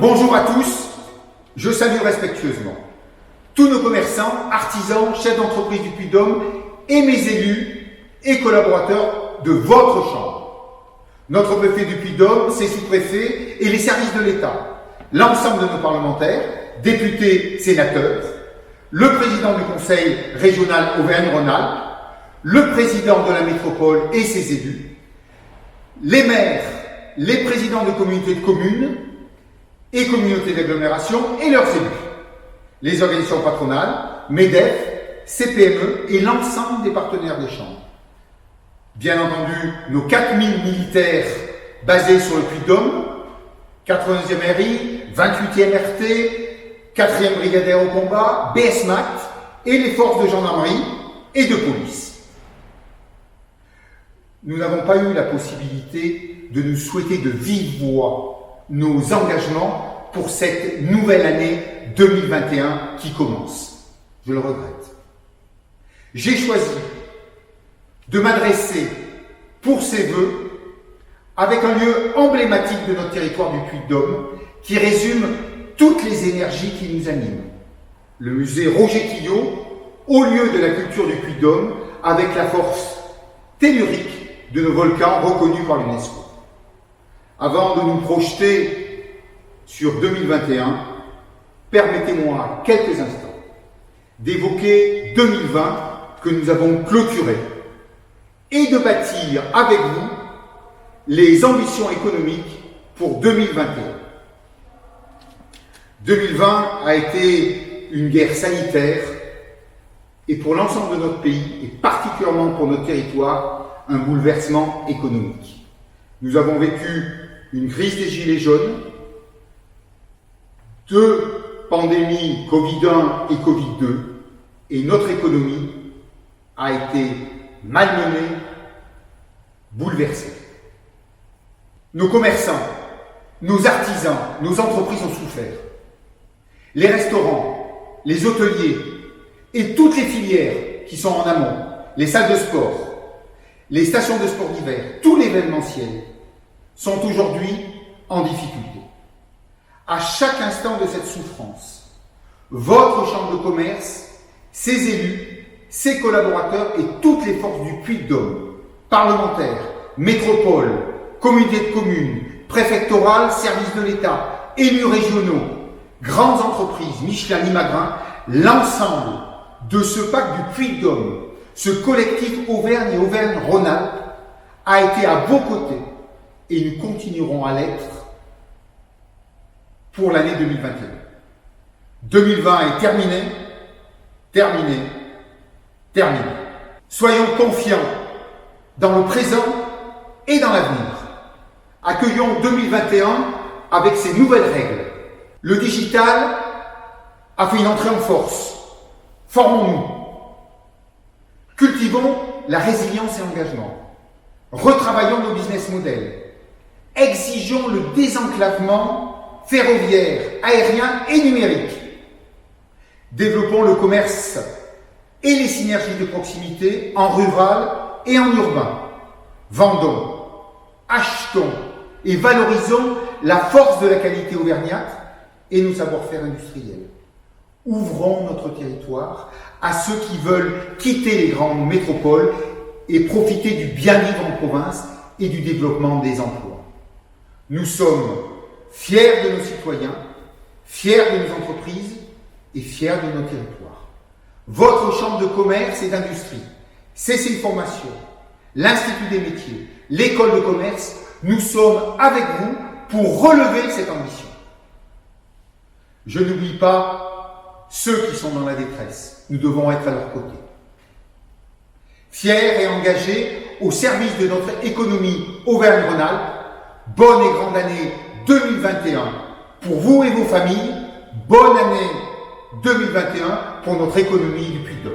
Bonjour à tous, je salue respectueusement tous nos commerçants, artisans, chefs d'entreprise du Puy-de-Dôme et mes élus et collaborateurs de votre chambre. Notre préfet du Puy-de-Dôme, ses sous-préfets et les services de l'État, l'ensemble de nos parlementaires, députés, sénateurs, le président du conseil régional Auvergne-Rhône-Alpes, le président de la métropole et ses élus, les maires, les présidents de communautés de communes et communautés d'agglomération et leurs élus, les organisations patronales, MEDEF, CPME et l'ensemble des partenaires des chambres. Bien entendu, nos 4000 militaires basés sur le Puy-de-Dôme, 92e RI, 28e RT, 4e brigadaire au combat, BSMAT et les forces de gendarmerie et de police. Nous n'avons pas eu la possibilité de nous souhaiter de vive voix nos engagements pour cette nouvelle année 2021 qui commence. Je le regrette. J'ai choisi de m'adresser pour ces vœux avec un lieu emblématique de notre territoire du Puy-de-Dôme qui résume toutes les énergies qui nous animent. Le musée Roger Quillot, au lieu de la culture du Puy-de-Dôme, avec la force tellurique de nos volcans reconnus par l'UNESCO. Avant de nous projeter sur 2021, permettez-moi quelques instants d'évoquer 2020 que nous avons clôturé et de bâtir avec vous les ambitions économiques pour 2021. 2020 a été une guerre sanitaire et pour l'ensemble de notre pays et particulièrement pour notre territoire, un bouleversement économique. Nous avons vécu une crise des gilets jaunes, 2 pandémies Covid-1 et Covid-2, et notre économie a été malmenée, bouleversée. Nos commerçants, nos artisans, nos entreprises ont souffert. Les restaurants, les hôteliers et toutes les filières qui sont en amont, les salles de sport, les stations de sport d'hiver, tout l'événementiel, sont aujourd'hui en difficulté. À chaque instant de cette souffrance, votre chambre de commerce, ses élus, ses collaborateurs et toutes les forces du Puy-de-Dôme, parlementaires, métropole, communautés de communes, préfectorales, services de l'État, élus régionaux, grandes entreprises, Michelin, Limagrin, l'ensemble de ce pacte du Puy-de-Dôme, ce collectif Auvergne et Auvergne-Rhône-Alpes a été à vos côtés et nous continuerons à l'être pour l'année 2021. 2020 est terminé. Soyons confiants dans le présent et dans l'avenir. Accueillons 2021 avec ses nouvelles règles. Le digital a fait une entrée en force. Formons-nous. Cultivons la résilience et l'engagement. Retravaillons nos business models. Exigeons le désenclavement ferroviaire, aérien et numérique. Développons le commerce et les synergies de proximité en rural et en urbain. Vendons, achetons et valorisons la force de la qualité auvergnate et nos savoir-faire industriels. Ouvrons notre territoire à ceux qui veulent quitter les grandes métropoles et profiter du bien-vivre en province et du développement des emplois. Nous sommes fiers de nos citoyens, fiers de nos entreprises et fiers de nos territoires. Votre chambre de commerce et d'industrie, CCI Formation, l'Institut des métiers, l'école de commerce, nous sommes avec vous pour relever cette ambition. Je n'oublie pas ceux qui sont dans la détresse, nous devons être à leur côté. Fiers et engagés au service de notre économie Auvergne-Rhône-Alpes, bonne et grande année 2021 pour vous et vos familles, bonne année 2021 pour notre économie du Puy-de-Dôme.